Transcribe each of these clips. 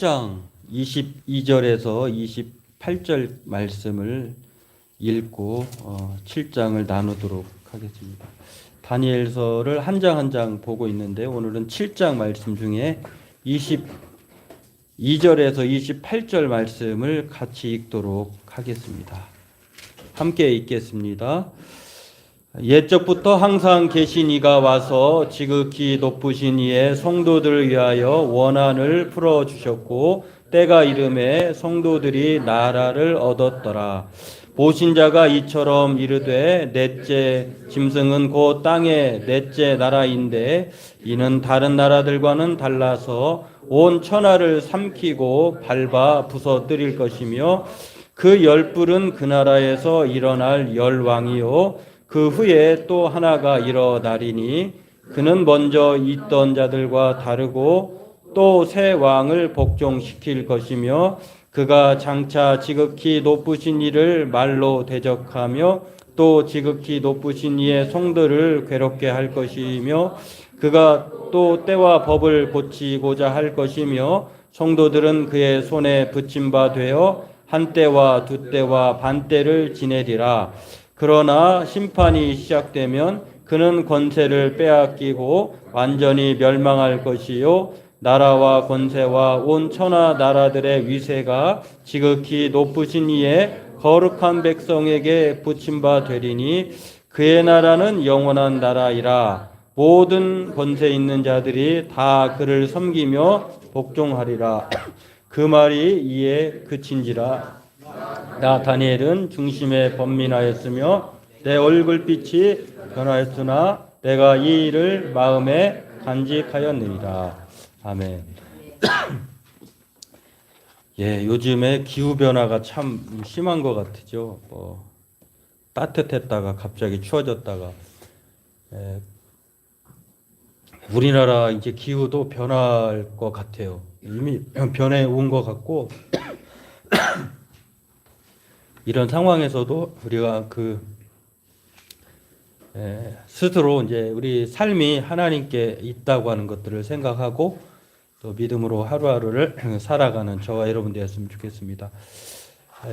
장 22절에서 28절 말씀을 읽고 7장을 나누도록 하겠습니다. 다니엘서를 한 장 한 장 보고 있는데 오늘은 7장 말씀 중에 22절에서 28절 말씀을 같이 읽도록 하겠습니다. 함께 읽겠습니다. 옛적부터 항상 계신 이가 와서 지극히 높으신 이의 성도들을 위하여 원한을 풀어주셨고 때가 이름에 성도들이 나라를 얻었더라. 보신 자가 이처럼 이르되 넷째 짐승은 곧 땅의 넷째 나라인데 이는 다른 나라들과는 달라서 온 천하를 삼키고 밟아 부서뜨릴 것이며 그 열불은 그 나라에서 일어날 열왕이요 그 후에 또 하나가 일어나리니 그는 먼저 있던 자들과 다르고 또 새 왕을 복종시킬 것이며 그가 장차 지극히 높으신 이를 말로 대적하며 또 지극히 높으신 이의 성도를 괴롭게 할 것이며 그가 또 때와 법을 고치고자 할 것이며 성도들은 그의 손에 붙임 바 되어 한 때와 두 때와 반 때를 지내리라. 그러나 심판이 시작되면 그는 권세를 빼앗기고 완전히 멸망할 것이요 나라와 권세와 온 천하 나라들의 위세가 지극히 높으신 이의 거룩한 백성에게 붙임 바 되리니 그의 나라는 영원한 나라이라. 모든 권세 있는 자들이 다 그를 섬기며 복종하리라. 그 말이 이에 그친지라. 나 다니엘은 중심에 번민하였으며 내 얼굴빛이 변하였으나 내가 이 일을 마음에 간직하였느니라. 아멘. 예, 요즘에 기후 변화가 참 심한 것 같죠. 따뜻했다가 갑자기 추워졌다가 우리나라 이제 기후도 변할 것 같아요. 이미 변해 온 것 같고. 이런 상황에서도 우리가 스스로 이제 우리 삶이 하나님께 있다고 하는 것들을 생각하고 또 믿음으로 하루하루를 살아가는 저와 여러분 되었으면 좋겠습니다.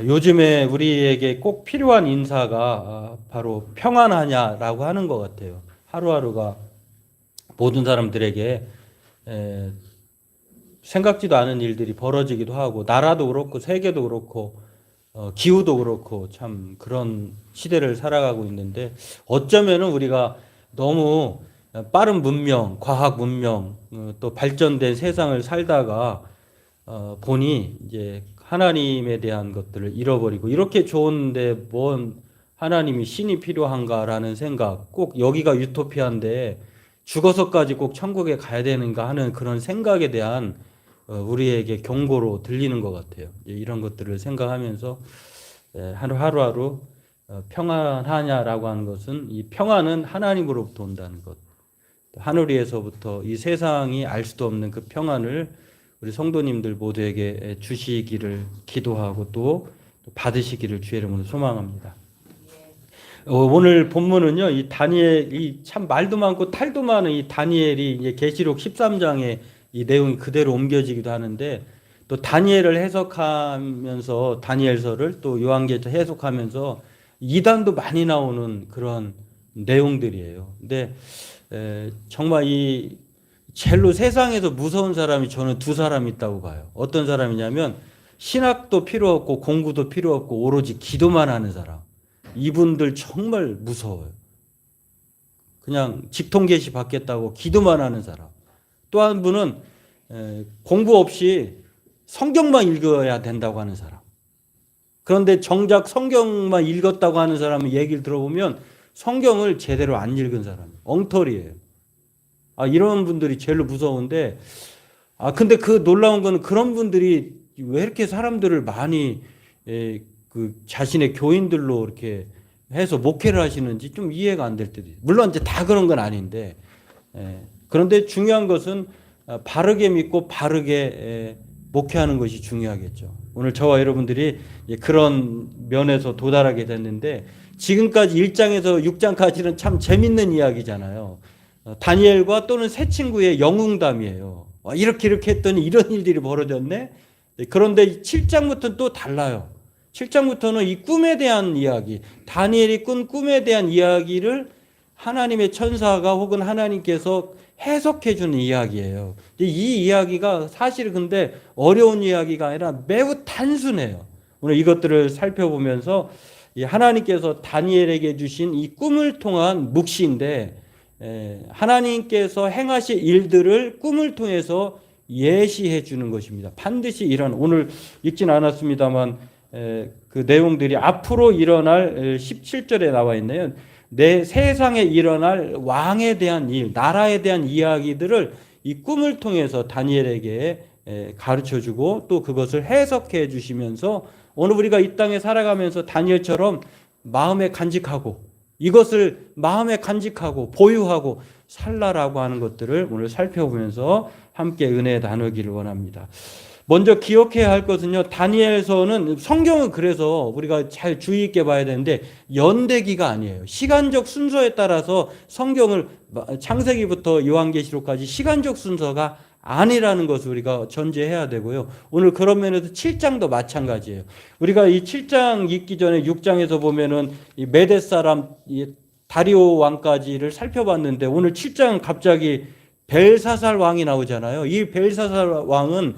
요즘에 우리에게 꼭 필요한 인사가 바로 평안하냐라고 하는 것 같아요. 하루하루가 모든 사람들에게 생각지도 않은 일들이 벌어지기도 하고 나라도 그렇고 세계도 그렇고 기후도 그렇고 참 그런 시대를 살아가고 있는데 어쩌면은 우리가 너무 빠른 문명, 과학 문명, 또 발전된 세상을 살다가 보니 이제 하나님에 대한 것들을 잃어버리고 이렇게 좋은데 뭔 하나님이 신이 필요한가라는 생각, 꼭 여기가 유토피아인데 죽어서까지 꼭 천국에 가야 되는가 하는 그런 생각에 대한 우리에게 경고로 들리는 것 같아요. 이런 것들을 생각하면서 하루하루 평안하냐라고 하는 것은 이 평안은 하나님으로부터 온다는 것. 하늘 위에서부터 이 세상이 알 수도 없는 그 평안을 우리 성도님들 모두에게 주시기를 기도하고 또 받으시기를 주의 이름으로 소망합니다. 오늘 본문은요, 이 다니엘이 참 말도 많고 탈도 많은 이 다니엘이 이제 계시록 13장에 이 내용이 그대로 옮겨지기도 하는데 또 다니엘을 해석하면서 다니엘서를 또 요한계시록 해석하면서 이단도 많이 나오는 그런 내용들이에요. 근데 정말 이 젤로 세상에서 무서운 사람이 저는 두 사람이 있다고 봐요. 어떤 사람이냐면 신학도 필요 없고 공부도 필요 없고 오로지 기도만 하는 사람. 이분들 정말 무서워요. 그냥 직통계시 받겠다고 기도만 하는 사람. 또 한 분은 공부 없이 성경만 읽어야 된다고 하는 사람. 그런데 정작 성경만 읽었다고 하는 사람의 얘기를 들어보면 성경을 제대로 안 읽은 사람, 엉터리예요. 이런 분들이 제일 무서운데, 근데 그 놀라운 거는 그런 분들이 왜 이렇게 사람들을 많이 그 자신의 교인들로 이렇게 해서 목회를 하시는지 좀 이해가 안 될 때도 있어요. 물론 이제 다 그런 건 아닌데, 그런데 중요한 것은 바르게 믿고 바르게 목회하는 것이 중요하겠죠. 오늘 저와 여러분들이 그런 면에서 도달하게 됐는데 지금까지 1장에서 6장까지는 참 재밌는 이야기잖아요. 다니엘과 또는 세 친구의 영웅담이에요. 이렇게 했더니 이런 일들이 벌어졌네. 그런데 7장부터는 또 달라요. 7장부터는 이 꿈에 대한 이야기, 다니엘이 꾼 꿈에 대한 이야기를 하나님의 천사가 혹은 하나님께서 해석해 주는 이야기예요. 이 이야기가 사실 근데 어려운 이야기가 아니라 매우 단순해요. 오늘 이것들을 살펴보면서 하나님께서 다니엘에게 주신 이 꿈을 통한 묵시인데, 하나님께서 행하실 일들을 꿈을 통해서 예시해 주는 것입니다. 반드시 오늘 읽진 않았습니다만 그 내용들이 앞으로 일어날 17절에 나와 있네요. 내 세상에 일어날 왕에 대한 일, 나라에 대한 이야기들을 이 꿈을 통해서 다니엘에게 가르쳐 주고 또 그것을 해석해 주시면서 오늘 우리가 이 땅에 살아가면서 다니엘처럼 마음에 간직하고 이것을 마음에 간직하고 보유하고 살라라고 하는 것들을 오늘 살펴보면서 함께 은혜 나누기를 원합니다. 먼저 기억해야 할 것은요, 다니엘서는 성경은 그래서 우리가 잘 주의 있게 봐야 되는데 연대기가 아니에요. 시간적 순서에 따라서 성경을 창세기부터 요한계시록까지 시간적 순서가 아니라는 것을 우리가 전제해야 되고요. 오늘 그런 면에서 7장도 마찬가지예요. 우리가 이 7장 읽기 전에 6장에서 보면은 이 메대 사람 다리오 왕까지를 살펴봤는데 오늘 7장 갑자기 벨사살 왕이 나오잖아요. 이 벨사살 왕은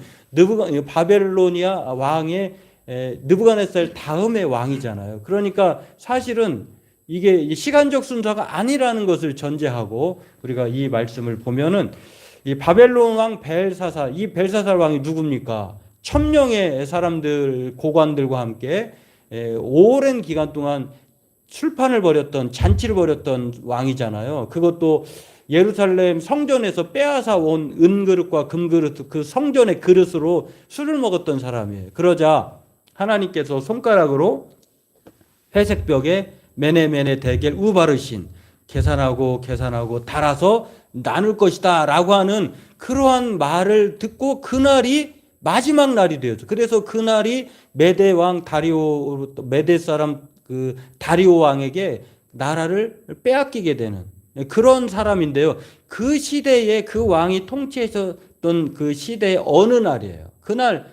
바벨로니아 왕의 느부갓네살 다음의 왕이잖아요. 그러니까 사실은 이게 시간적 순서가 아니라는 것을 전제하고 우리가 이 말씀을 보면은 이 바벨론 왕 벨사살, 이 벨사살 왕이 누굽니까? 1000명의 사람들, 고관들과 함께 오랜 기간 동안 술판을 벌였던, 잔치를 벌였던 왕이잖아요. 그것도 예루살렘 성전에서 빼앗아 온 은그릇과 금그릇, 그 성전의 그릇으로 술을 먹었던 사람이에요. 그러자 하나님께서 손가락으로 회색벽에 메네메네 데겔 우바르신, 계산하고 달아서 나눌 것이다 라고 하는 그러한 말을 듣고 그날이 마지막 날이 되었죠. 그래서 그날이 메대 왕 다리오, 메대 사람 그 다리오 왕에게 나라를 빼앗기게 되는 그런 사람인데요. 그 시대에 그 왕이 통치했었던 그 시대의 어느 날이에요. 그날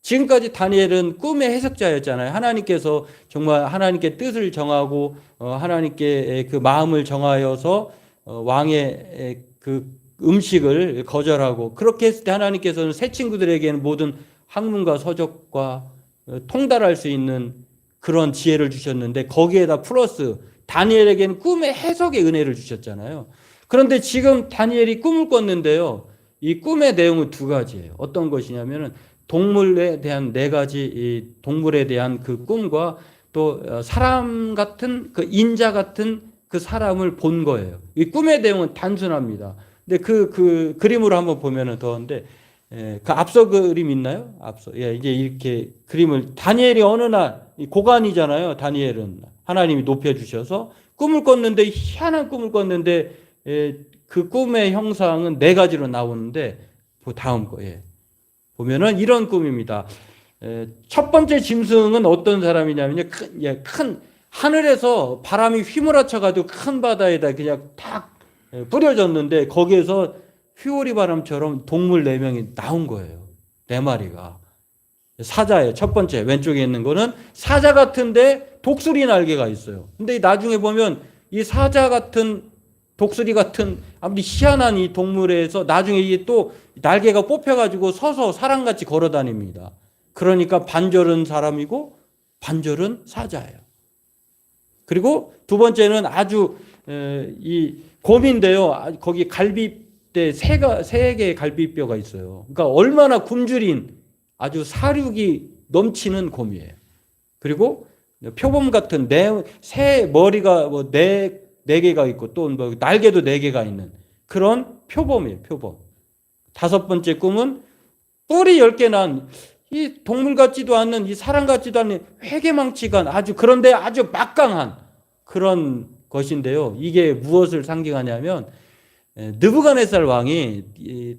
지금까지 다니엘은 꿈의 해석자였잖아요. 하나님께서 정말 하나님께 뜻을 정하고 하나님께 그 마음을 정하여서 왕의 그 음식을 거절하고 그렇게 했을 때 하나님께서는 새 친구들에게는 모든 학문과 서적과 통달할 수 있는 그런 지혜를 주셨는데 거기에다 플러스 다니엘에게는 꿈의 해석의 은혜를 주셨잖아요. 그런데 지금 다니엘이 꿈을 꿨는데요. 이 꿈의 내용은 두 가지예요. 어떤 것이냐면은 동물에 대한 네 가지 이 동물에 대한 그 꿈과 또 사람 같은 그 인자 같은 그 사람을 본 거예요. 이 꿈의 내용은 단순합니다. 근데 그 그림으로 한번 보면은 더운데 그 앞서 그림 있나요? 앞서 이제 이렇게 그림을 다니엘이 어느 날 고관이잖아요. 다니엘은 하나님이 높여주셔서 꿈을 꿨는데 희한한 꿈을 꿨는데 그 꿈의 형상은 네 가지로 나오는데 다음 거에 보면은 이런 꿈입니다. 첫 번째 짐승은 어떤 사람이냐면요. 큰 하늘에서 바람이 휘몰아쳐가지고 큰 바다에다 그냥 탁 뿌려졌는데 거기에서 휘오리 바람처럼 동물 4명이 나온 거예요. 4마리가. 사자예요. 첫 번째 왼쪽에 있는 거는 사자 같은데 독수리 날개가 있어요. 근데 나중에 보면 이 사자 같은 독수리 같은 아무리 희한한 이 동물에서 나중에 이게 또 날개가 뽑혀가지고 서서 사람같이 걸어 다닙니다. 그러니까 반절은 사람이고 반절은 사자예요. 그리고 두 번째는 아주 이 곰인데요. 거기 갈비뼈 세 개의 갈비뼈가 있어요. 그러니까 얼마나 굶주린 아주 사륙이 넘치는 곰이에요. 그리고 표범 같은 새 머리가 네 개가 있고 또 뭐 날개도 4개가 있는 그런 표범이에요. 표범. 다섯 번째 꿈은 뿔이 10개 난 이 동물 같지도 않는 이 사람 같지도 않은 회개망치가 아주 그런데 아주 막강한 그런 것인데요. 이게 무엇을 상징하냐면 느부갓네살 왕이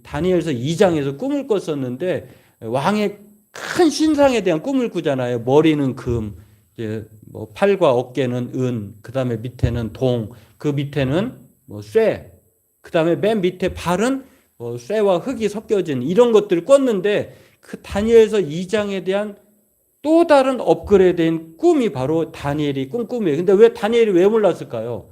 다니엘서 2장에서 꿈을 꿨었는데 왕의 큰 신상에 대한 꿈을 꾸잖아요. 머리는 금, 뭐 팔과 어깨는 은, 그 다음에 밑에는 동, 그 밑에는 뭐 쇠, 그 다음에 맨 밑에 발은 쇠와 흙이 섞여진 이런 것들을 꿨는데 그 다니엘서 2장에 대한 또 다른 업그레이드된 꿈이 바로 다니엘이 꾼 꿈이에요. 근데 왜 다니엘이 왜 몰랐을까요?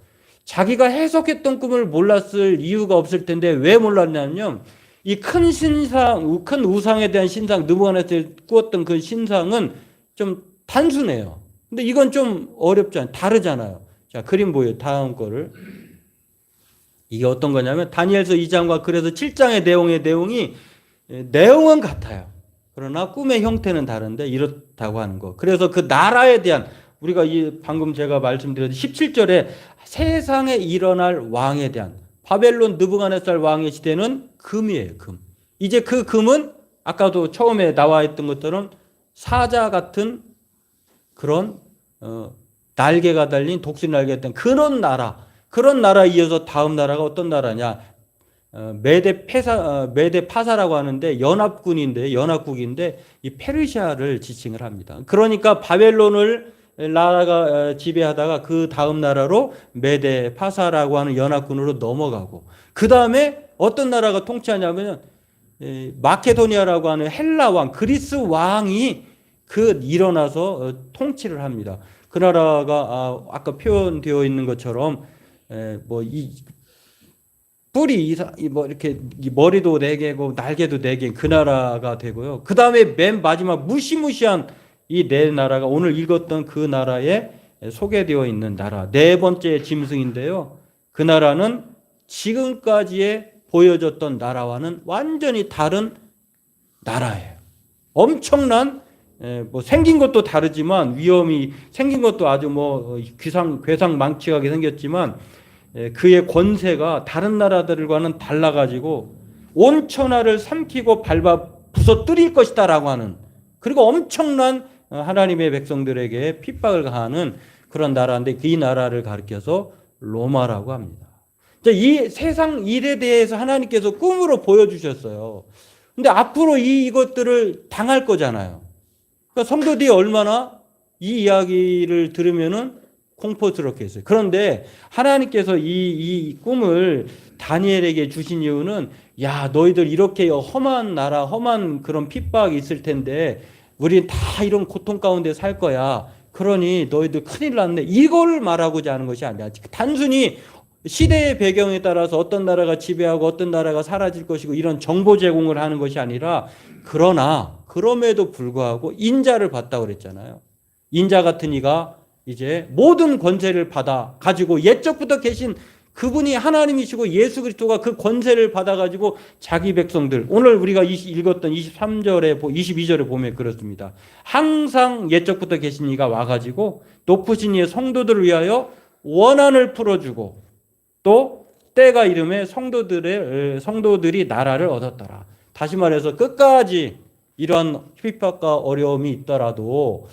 자기가 해석했던 꿈을 몰랐을 이유가 없을 텐데 왜 몰랐냐면요. 이 큰 신상, 큰 우상에 대한 신상, 느부갓네살이 꾸었던 그 신상은 좀 단순해요. 근데 이건 좀 어렵잖아요. 다르잖아요. 자, 그림 보여요. 다음 거를. 이게 어떤 거냐면 다니엘서 2장과 그래서 7장의 내용이 내용은 같아요. 그러나 꿈의 형태는 다른데 이렇다고 하는 거. 그래서 그 나라에 대한 우리가 방금 제가 말씀드렸듯이 17절에 세상에 일어날 왕에 대한 바벨론 느부갓네살 왕의 시대는 금이에요. 금. 이제 그 금은 아까도 처음에 나와 있던 것처럼 사자 같은 그런 날개가 달린 독수리 날개가 달린 그런 나라에 이어서 다음 나라가 어떤 나라냐? 메데 파사라고 하는데 연합국인데 이 페르시아를 지칭을 합니다. 그러니까 바벨론을 나라가 지배하다가 그 다음 나라로 메데 파사라고 하는 연합군으로 넘어가고 그 다음에 어떤 나라가 통치하냐면 마케도니아라고 하는 헬라 왕 그리스 왕이 일어나서 통치를 합니다. 그 나라가 아까 표현되어 있는 것처럼 뿔이 이렇게 머리도 4개고 날개도 4개 그 나라가 되고요. 그 다음에 맨 마지막 무시무시한 이 네 나라가 오늘 읽었던 그 나라에 소개되어 있는 나라 네 번째 짐승인데요. 그 나라는 지금까지의 보여졌던 나라와는 완전히 다른 나라예요. 엄청난 생긴 것도 다르지만 위험이 생긴 것도 아주 괴상망측하게 생겼지만 그의 권세가 다른 나라들과는 달라가지고 온 천하를 삼키고 밟아 부서뜨릴 것이다라고 하는 그리고 엄청난 하나님의 백성들에게 핍박을 가하는 그런 나라인데 이 나라를 가리켜서 로마라고 합니다. 이 세상 일에 대해서 하나님께서 꿈으로 보여주셨어요. 근데 앞으로 이것들을 당할 거잖아요. 그러니까 성도들이 얼마나 이 이야기를 들으면은 공포스럽게 했어요. 그런데 하나님께서 이 꿈을 다니엘에게 주신 이유는 야 너희들 이렇게 험한 나라 험한 그런 핍박이 있을 텐데 우리 다 이런 고통 가운데 살 거야. 그러니 너희들 큰일 났네. 이걸 말하고자 하는 것이 아니라 단순히 시대의 배경에 따라서 어떤 나라가 지배하고 어떤 나라가 사라질 것이고 이런 정보 제공을 하는 것이 아니라 그럼에도 불구하고 인자를 받다고 그랬잖아요. 인자 같은 이가 이제 모든 권세를 받아 가지고 옛적부터 계신 그분이 하나님이시고 예수 그리스도가 그 권세를 받아 가지고 자기 백성들 오늘 우리가 읽었던 22절에 보면 그렇습니다. 항상 옛적부터 계신 이가 와 가지고 높으신 이의 성도들을 위하여 원한을 풀어주고 또 때가 이름에 성도들이 나라를 얻었더라. 다시 말해서 끝까지 이런 핍박과 어려움이 있더라도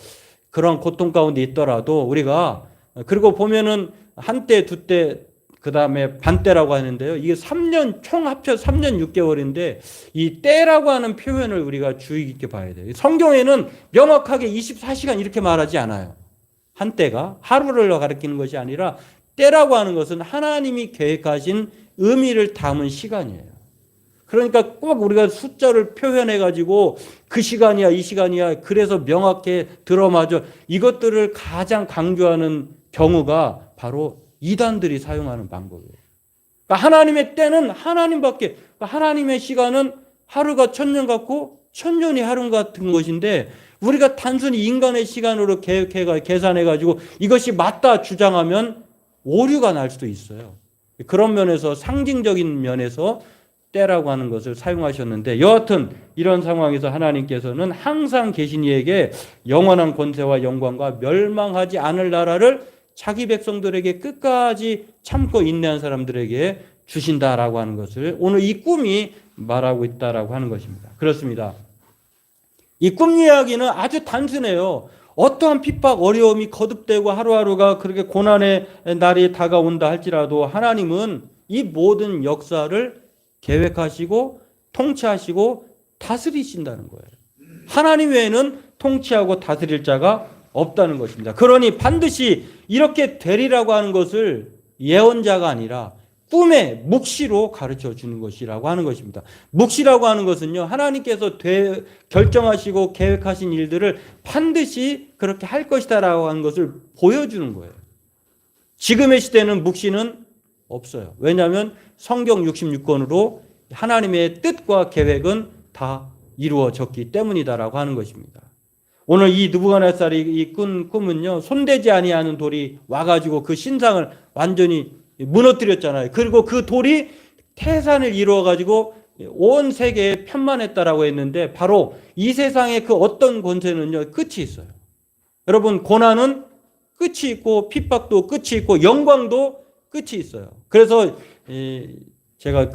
그런 고통 가운데 있더라도 우리가 그리고 보면은 한때 두때 그 다음에 반때라고 하는데요. 이게 3년 총 합쳐 3년 6개월인데 이 때라고 하는 표현을 우리가 주의 깊게 봐야 돼요. 성경에는 명확하게 24시간 이렇게 말하지 않아요. 한때가 하루를 가리키는 것이 아니라 때라고 하는 것은 하나님이 계획하신 의미를 담은 시간이에요. 그러니까 꼭 우리가 숫자를 표현해가지고 그 시간이야, 이 시간이야, 그래서 명확히 들어맞아. 이것들을 가장 강조하는 경우가 바로 이단들이 사용하는 방법이에요. 그러니까 하나님의 때는 하나님밖에, 그러니까 하나님의 시간은 하루가 1000년 같고 1000년이 하루 같은 것인데 우리가 단순히 인간의 시간으로 계산해가지고 이것이 맞다 주장하면 오류가 날 수도 있어요. 그런 면에서 상징적인 면에서 때라고 하는 것을 사용하셨는데 여하튼 이런 상황에서 하나님께서는 항상 계신 이에게 영원한 권세와 영광과 멸망하지 않을 나라를 자기 백성들에게 끝까지 참고 인내한 사람들에게 주신다라고 하는 것을 오늘 이 꿈이 말하고 있다라고 하는 것입니다. 그렇습니다. 이 꿈 이야기는 아주 단순해요. 어떠한 핍박, 어려움이 거듭되고 하루하루가 그렇게 고난의 날이 다가온다 할지라도 하나님은 이 모든 역사를 계획하시고 통치하시고 다스리신다는 거예요. 하나님 외에는 통치하고 다스릴 자가 없다는 것입니다. 그러니 반드시 이렇게 되리라고 하는 것을 예언자가 아니라 꿈의 묵시로 가르쳐 주는 것이라고 하는 것입니다. 묵시라고 하는 것은요, 하나님께서 결정하시고 계획하신 일들을 반드시 그렇게 할 것이다라고 하는 것을 보여주는 거예요. 지금의 시대는 묵시는 없어요. 왜냐하면 성경 66권으로 하나님의 뜻과 계획은 다 이루어졌기 때문이다라고 하는 것입니다. 오늘 이 느부갓네살이 꾼 꿈은요, 손대지 아니하는 돌이 와가지고 그 신상을 완전히 무너뜨렸잖아요. 그리고 그 돌이 태산을 이루어가지고 온 세계에 편만했다라고 했는데, 바로 이 세상의 그 어떤 권세는요, 끝이 있어요. 여러분, 고난은 끝이 있고 핍박도 끝이 있고 영광도 끝이 있어요. 그래서 제가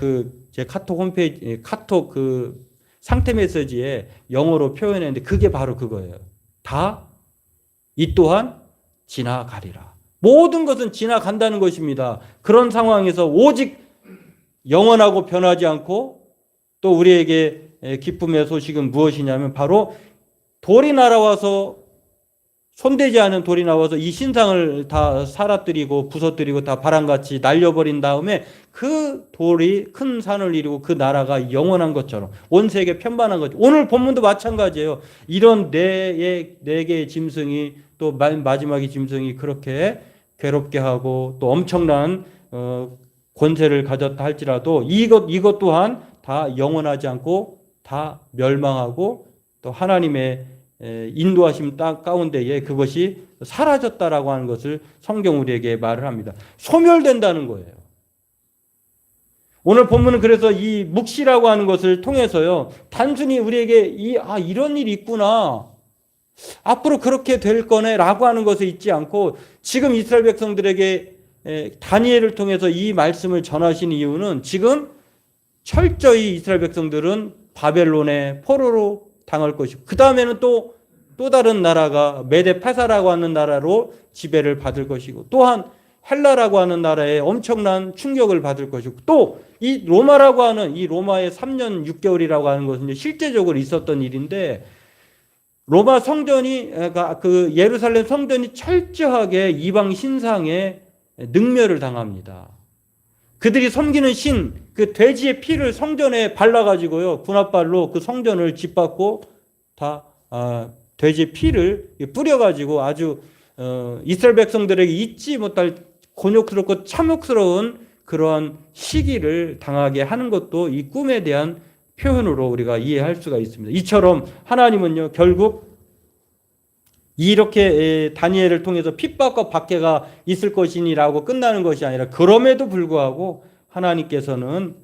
제 카톡 홈페이지, 카톡 그 상태 메시지에 영어로 표현했는데 그게 바로 그거예요. 다 이 또한 지나가리라. 모든 것은 지나간다는 것입니다. 그런 상황에서 오직 영원하고 변하지 않고 또 우리에게 기쁨의 소식은 무엇이냐면 바로 돌이 날아와서, 손대지 않은 돌이 나와서 이 신상을 다 사라뜨리고 부서뜨리고 다 바람같이 날려버린 다음에 그 돌이 큰 산을 이루고 그 나라가 영원한 것처럼 온 세계 편만한 거죠. 오늘 본문도 마찬가지예요. 이런 네 개의 짐승이 또 마지막의 짐승이 그렇게 괴롭게 하고 또 엄청난 권세를 가졌다 할지라도 이것 또한 다 영원하지 않고 다 멸망하고 또 하나님의 인도하심 가운데에 그것이 사라졌다라고 하는 것을 성경 우리에게 말을 합니다. 소멸된다는 거예요. 오늘 본문은 그래서 이 묵시라고 하는 것을 통해서요, 단순히 우리에게 이런 일이 있구나, 앞으로 그렇게 될 거네 라고 하는 것에 있지 않고, 지금 이스라엘 백성들에게 다니엘을 통해서 이 말씀을 전하신 이유는 지금 철저히 이스라엘 백성들은 바벨론의 포로로 당할 것이고, 그 다음에는 또 다른 나라가 메데 파사라고 하는 나라로 지배를 받을 것이고, 또한 헬라라고 하는 나라에 엄청난 충격을 받을 것이고, 또 이 로마라고 하는 이 로마의 3년 6개월이라고 하는 것은 실제적으로 있었던 일인데, 로마 성전이 그 예루살렘 성전이 철저하게 이방 신상에 능멸을 당합니다. 그들이 섬기는 신, 그 돼지의 피를 성전에 발라가지고요, 군합발로 그 성전을 짓밟고 다 돼지의 피를 뿌려가지고 아주 이스라엘 백성들에게 잊지 못할 곤욕스럽고 참혹스러운 그러한 시기를 당하게 하는 것도 이 꿈에 대한 표현으로 우리가 이해할 수가 있습니다. 이처럼 하나님은요, 결국 이렇게 다니엘을 통해서 핍박과 박해가 있을 것이니라고 끝나는 것이 아니라, 그럼에도 불구하고 하나님께서는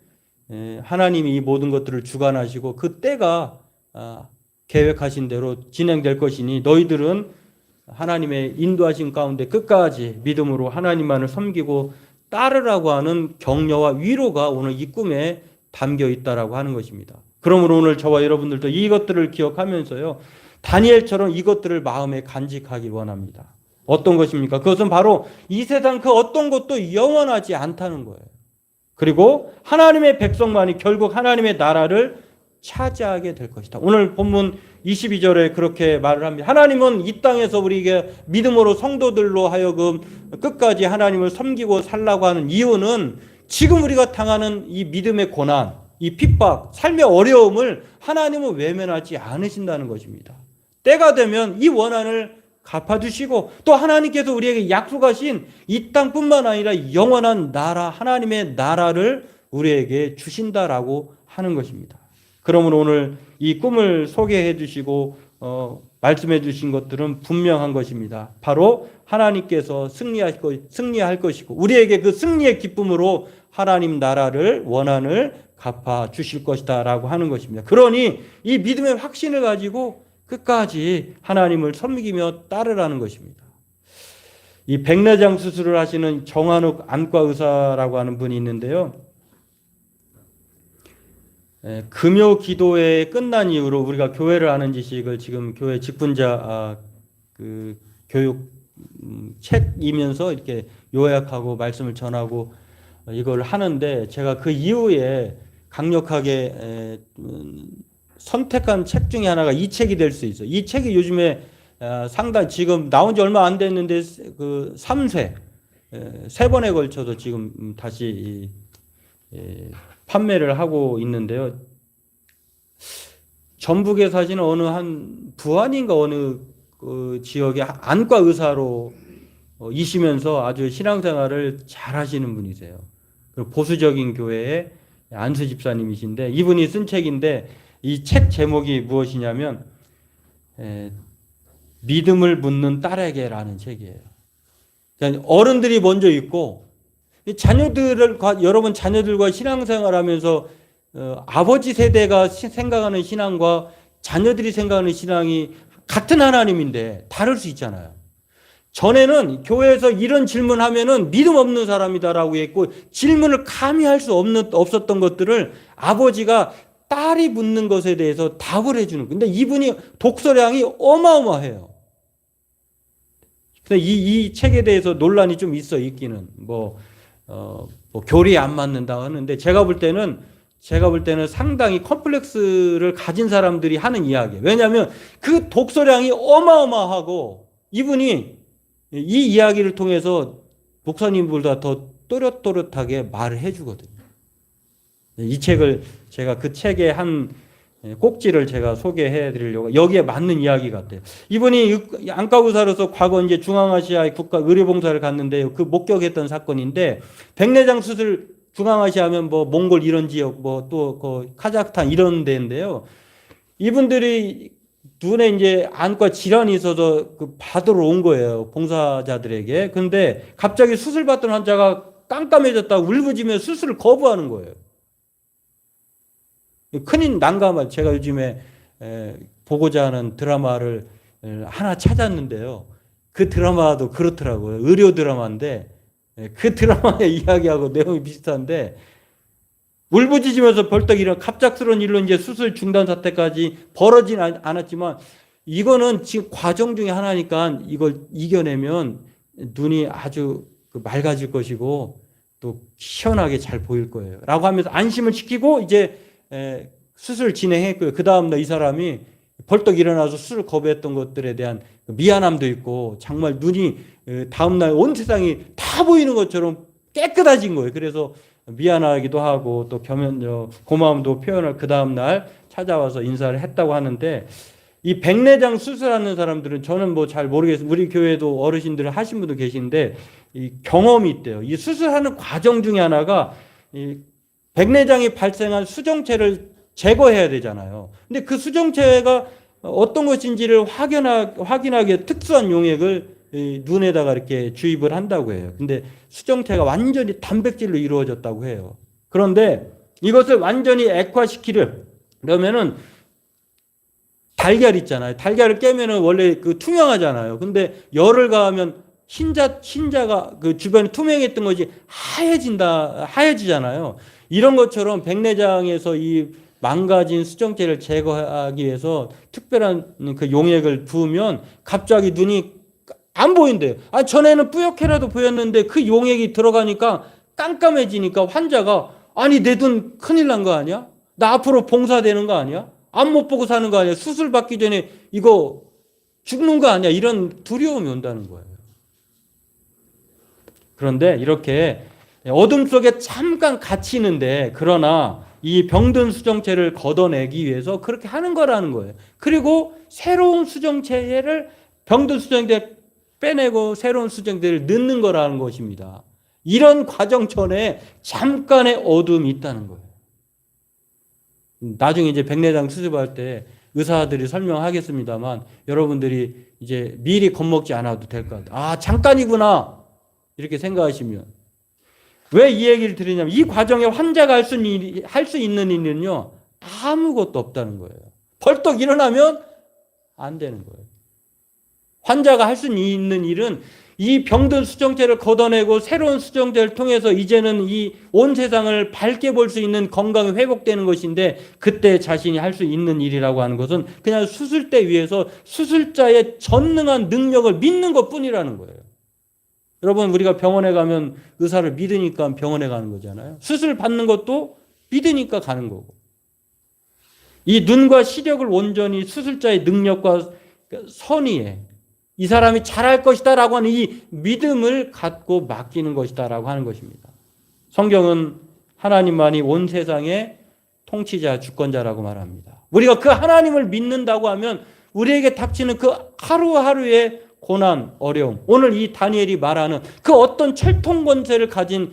하나님이 이 모든 것들을 주관하시고 그 때가 계획하신 대로 진행될 것이니 너희들은 하나님의 인도하신 가운데 끝까지 믿음으로 하나님만을 섬기고 따르라고 하는 격려와 위로가 오늘 이 꿈에 담겨 있다라고 하는 것입니다. 그러므로 오늘 저와 여러분들도 이것들을 기억하면서요, 다니엘처럼 이것들을 마음에 간직하기 원합니다. 어떤 것입니까? 그것은 바로 이 세상 그 어떤 것도 영원하지 않다는 거예요. 그리고 하나님의 백성만이 결국 하나님의 나라를 차지하게 될 것이다. 오늘 본문 22절에 그렇게 말을 합니다. 하나님은 이 땅에서 우리에게 믿음으로 성도들로 하여금 끝까지 하나님을 섬기고 살라고 하는 이유는 지금 우리가 당하는 이 믿음의 고난, 이 핍박, 삶의 어려움을 하나님은 외면하지 않으신다는 것입니다. 때가 되면 이 원한을 갚아주시고 또 하나님께서 우리에게 약속하신 이 땅뿐만 아니라 영원한 나라, 하나님의 나라를 우리에게 주신다라고 하는 것입니다. 그러므로 오늘 이 꿈을 소개해 주시고 말씀해 주신 것들은 분명한 것입니다. 바로 하나님께서 승리할 것이고 우리에게 그 승리의 기쁨으로 하나님 나라를 원한을 갚아 주실 것이다 라고 하는 것입니다. 그러니 이 믿음의 확신을 가지고 끝까지 하나님을 섬기며 따르라는 것입니다. 이 백내장 수술을 하시는 정한욱 안과 의사라고 하는 분이 있는데요. 금요 기도회 끝난 이후로 우리가 교회를 하는 지식을 지금 교회 직분자 그 교육 책이면서 이렇게 요약하고 말씀을 전하고 이걸 하는데, 제가 그 이후에 강력하게 선택한 책 중에 하나가 이 책이 될 수 있어요. 이 책이 요즘에 상당히 지금 나온 지 얼마 안 됐는데 그 3세 3번에 걸쳐서 지금 다시 판매를 하고 있는데요. 전북에 사시는 어느 한 부안인가 어느 그 지역의 안과 의사로 이시면서 아주 신앙생활을 잘 하시는 분이세요. 그리고 보수적인 교회의 안수 집사님이신데, 이분이 쓴 책인데, 이 책 제목이 무엇이냐면 믿음을 묻는 딸에게라는 책이에요. 그러니까 어른들이 먼저 있고 여러분 자녀들과 신앙생활하면서 아버지 세대가 생각하는 신앙과 자녀들이 생각하는 신앙이 같은 하나님인데 다를 수 있잖아요. 전에는 교회에서 이런 질문하면은 믿음 없는 사람이다라고 했고, 질문을 감히 할 수 없었던 것들을 아버지가 딸이 묻는 것에 대해서 답을 해주는. 근데 이분이 독서량이 어마어마해요. 근데 이 책에 대해서 논란이 좀 있기는. 뭐 교리에 안 맞는다고 하는데, 제가 볼 때는 상당히 컴플렉스를 가진 사람들이 하는 이야기예요. 왜냐하면 그 독서량이 어마어마하고, 이분이 이 이야기를 통해서 목사님보다 더 또렷또렷하게 말을 해주거든요. 이 책을 제가 그 책의 한 꼭지를 제가 소개해 드리려고, 여기에 맞는 이야기 같아요. 이분이 안과 의사로서 과거 이제 중앙아시아의 국가 의료봉사를 갔는데, 그 목격했던 사건인데, 백내장 수술, 중앙아시아 하면 뭐 몽골 이런 지역, 뭐 또 그 카자흐스탄 이런 데인데요. 이분들이 눈에 이제 안과 질환이 있어서 그 받으러 온 거예요, 봉사자들에게. 근데 갑자기 수술 받던 환자가 깜깜해졌다고 울부짖으며 수술을 거부하는 거예요. 큰일 난감한, 제가 요즘에 보고자 하는 드라마를 하나 찾았는데요. 그 드라마도 그렇더라고요. 의료 드라마인데, 그 드라마의 이야기하고 내용이 비슷한데, 울부짖으면서 벌떡 일어나 갑작스러운 일로 이제 수술 중단 사태까지 벌어지진 않았지만, 이거는 지금 과정 중에 하나니까 이걸 이겨내면 눈이 아주 맑아질 것이고 또 시원하게 잘 보일 거예요 라고 하면서 안심을 시키고 이제 수술 진행했고요. 그 다음날 이 사람이 벌떡 일어나서 수술 거부했던 것들에 대한 미안함도 있고, 정말 눈이 다음날 온 세상이 다 보이는 것처럼 깨끗해진 거예요. 그래서 미안하기도 하고 또 고마움도 표현을 그 다음날 찾아와서 인사를 했다고 하는데, 이 백내장 수술하는 사람들은 저는 뭐 잘 모르겠어요. 우리 교회도 어르신들 하신 분도 계신데 이 경험이 있대요. 이 수술하는 과정 중에 하나가 이 백내장이 발생한 수정체를 제거해야 되잖아요. 근데 그 수정체가 어떤 것인지를 확인하기 위해 특수한 용액을 눈에다가 이렇게 주입을 한다고 해요. 근데 수정체가 완전히 단백질로 이루어졌다고 해요. 그런데 이것을 완전히 액화시키려면은 달걀 있잖아요. 달걀을 깨면은 원래 그 투명하잖아요. 근데 열을 가하면 흰자가 그 주변에 투명했던 것이 하얘지잖아요. 이런 것처럼 백내장에서 이 망가진 수정체를 제거하기 위해서 특별한 그 용액을 부으면 갑자기 눈이 안 보인대요. 전에는 뿌옇게라도 보였는데 그 용액이 들어가니까 깜깜해지니까 환자가, 아니 내 눈 큰일 난 거 아니야? 나 앞으로 봉사되는 거 아니야? 앞 못 보고 사는 거 아니야? 수술 받기 전에 이거 죽는 거 아니야? 이런 두려움이 온다는 거예요. 그런데 이렇게 어둠 속에 잠깐 갇히는데, 그러나 이 병든 수정체를 걷어내기 위해서 그렇게 하는 거라는 거예요. 그리고 새로운 수정체를 병든 수정체 빼내고 새로운 수정체를 넣는 거라는 것입니다. 이런 과정 전에 잠깐의 어둠이 있다는 거예요. 나중에 이제 백내장 수술할 때 의사들이 설명하겠습니다만, 여러분들이 이제 미리 겁먹지 않아도 될 것 같아요. 잠깐이구나 이렇게 생각하시면. 왜 이 얘기를 드리냐면, 이 과정에 환자가 할 수 있는 일은요 아무것도 없다는 거예요. 벌떡 일어나면 안 되는 거예요. 환자가 할 수 있는 일은 이 병든 수정체를 걷어내고 새로운 수정체를 통해서 이제는 이 온 세상을 밝게 볼 수 있는 건강이 회복되는 것인데, 그때 자신이 할 수 있는 일이라고 하는 것은 그냥 수술대 위에서 수술자의 전능한 능력을 믿는 것뿐이라는 거예요. 여러분, 우리가 병원에 가면 의사를 믿으니까 병원에 가는 거잖아요. 수술 받는 것도 믿으니까 가는 거고. 이 눈과 시력을 온전히 수술자의 능력과 선의에 이 사람이 잘할 것이다 라고 하는 이 믿음을 갖고 맡기는 것이다 라고 하는 것입니다. 성경은 하나님만이 온 세상의 통치자, 주권자라고 말합니다. 우리가 그 하나님을 믿는다고 하면 우리에게 닥치는 그 하루하루의 고난, 어려움, 오늘 이 다니엘이 말하는 그 어떤 철통 권세를 가진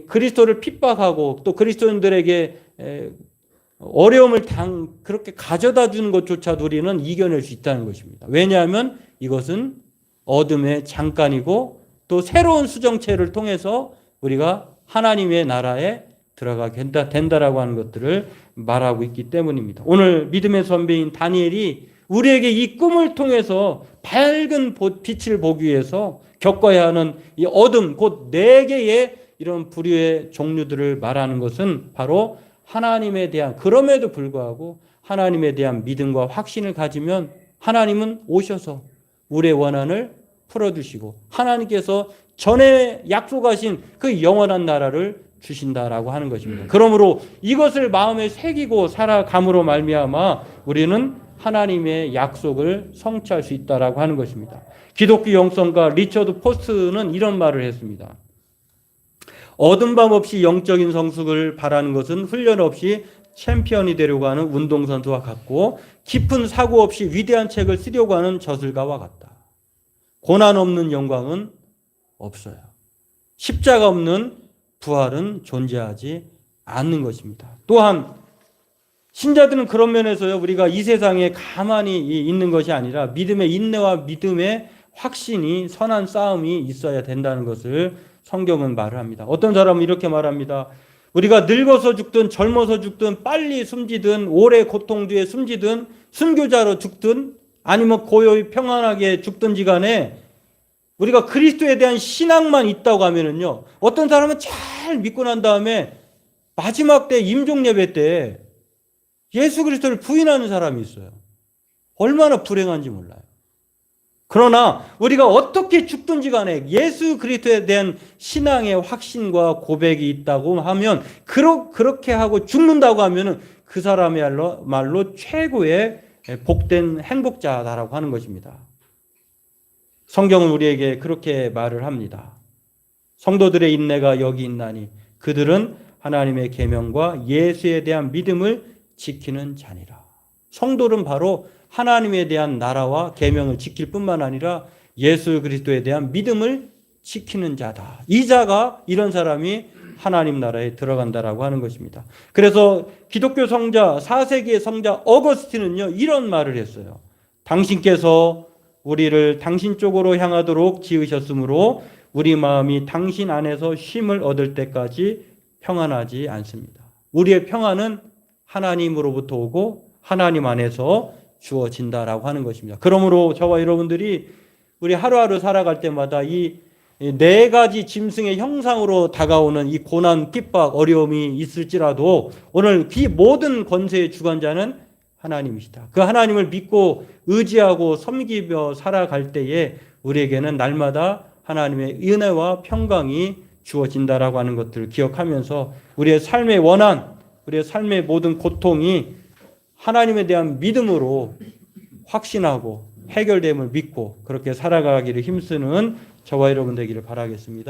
그리스도를 핍박하고 또 그리스도인들에게 어려움을 그렇게 가져다 주는 것조차도 우리는 이겨낼 수 있다는 것입니다. 왜냐하면 이것은 어둠의 잠깐이고 또 새로운 수정체를 통해서 우리가 하나님의 나라에 들어가게 된다라고 하는 것들을 말하고 있기 때문입니다. 오늘 믿음의 선배인 다니엘이 우리에게 이 꿈을 통해서 밝은 빛을 보기 위해서 겪어야 하는 이 어둠, 곧 네 개의 이런 부류의 종류들을 말하는 것은 바로 하나님에 대한, 그럼에도 불구하고 하나님에 대한 믿음과 확신을 가지면 하나님은 오셔서 우리의 원한을 풀어주시고 하나님께서 전에 약속하신 그 영원한 나라를 주신다라고 하는 것입니다. 그러므로 이것을 마음에 새기고 살아감으로 말미암아 우리는 하나님의 약속을 성취할 수 있다라고 하는 것입니다. 기독교 영성가 리처드 포스트는 이런 말을 했습니다. 어둠 밤 없이 영적인 성숙을 바라는 것은 훈련 없이 챔피언이 되려고 하는 운동선수와 같고 깊은 사고 없이 위대한 책을 쓰려고 하는 저술가와 같다. 고난 없는 영광은 없어요. 십자가 없는 부활은 존재하지 않는 것입니다. 또한 신자들은 그런 면에서요, 우리가 이 세상에 가만히 있는 것이 아니라 믿음의 인내와 믿음의 확신이, 선한 싸움이 있어야 된다는 것을 성경은 말을 합니다. 어떤 사람은 이렇게 말합니다. 우리가 늙어서 죽든 젊어서 죽든 빨리 숨지든 오래 고통 뒤에 숨지든 순교자로 죽든 아니면 고요히 평안하게 죽든지 간에 우리가 그리스도에 대한 신앙만 있다고 하면은요, 어떤 사람은 잘 믿고 난 다음에 마지막 때 임종 예배 때 예수 그리스도를 부인하는 사람이 있어요. 얼마나 불행한지 몰라요. 그러나 우리가 어떻게 죽든지 간에 예수 그리스도에 대한 신앙의 확신과 고백이 있다고 하면 그렇게 하고 죽는다고 하면은 그 사람이야말로 최고의 복된 행복자다라고 하는 것입니다. 성경은 우리에게 그렇게 말을 합니다. 성도들의 인내가 여기 있나니 그들은 하나님의 계명과 예수에 대한 믿음을 지키는 자니라. 성도는 바로 하나님에 대한 나라와 계명을 지킬 뿐만 아니라 예수 그리스도에 대한 믿음을 지키는 자다. 이 자가, 이런 사람이 하나님 나라에 들어간다라고 하는 것입니다. 그래서 기독교 성자 4세기의 성자 어거스틴은요, 이런 말을 했어요. 당신께서 우리를 당신 쪽으로 향하도록 지으셨으므로 우리 마음이 당신 안에서 쉼을 얻을 때까지 평안하지 않습니다. 우리의 평안은 하나님으로부터 오고 하나님 안에서 주어진다라고 하는 것입니다. 그러므로 저와 여러분들이 우리 하루하루 살아갈 때마다 이 네 가지 짐승의 형상으로 다가오는 이 고난, 핍박, 어려움이 있을지라도 오늘 그 모든 권세의 주관자는 하나님이시다. 그 하나님을 믿고 의지하고 섬기며 살아갈 때에 우리에게는 날마다 하나님의 은혜와 평강이 주어진다라고 하는 것들을 기억하면서 우리의 삶의 원한, 우리의 삶의 모든 고통이 하나님에 대한 믿음으로 확신하고 해결됨을 믿고 그렇게 살아가기를 힘쓰는 저와 여러분 되기를 바라겠습니다.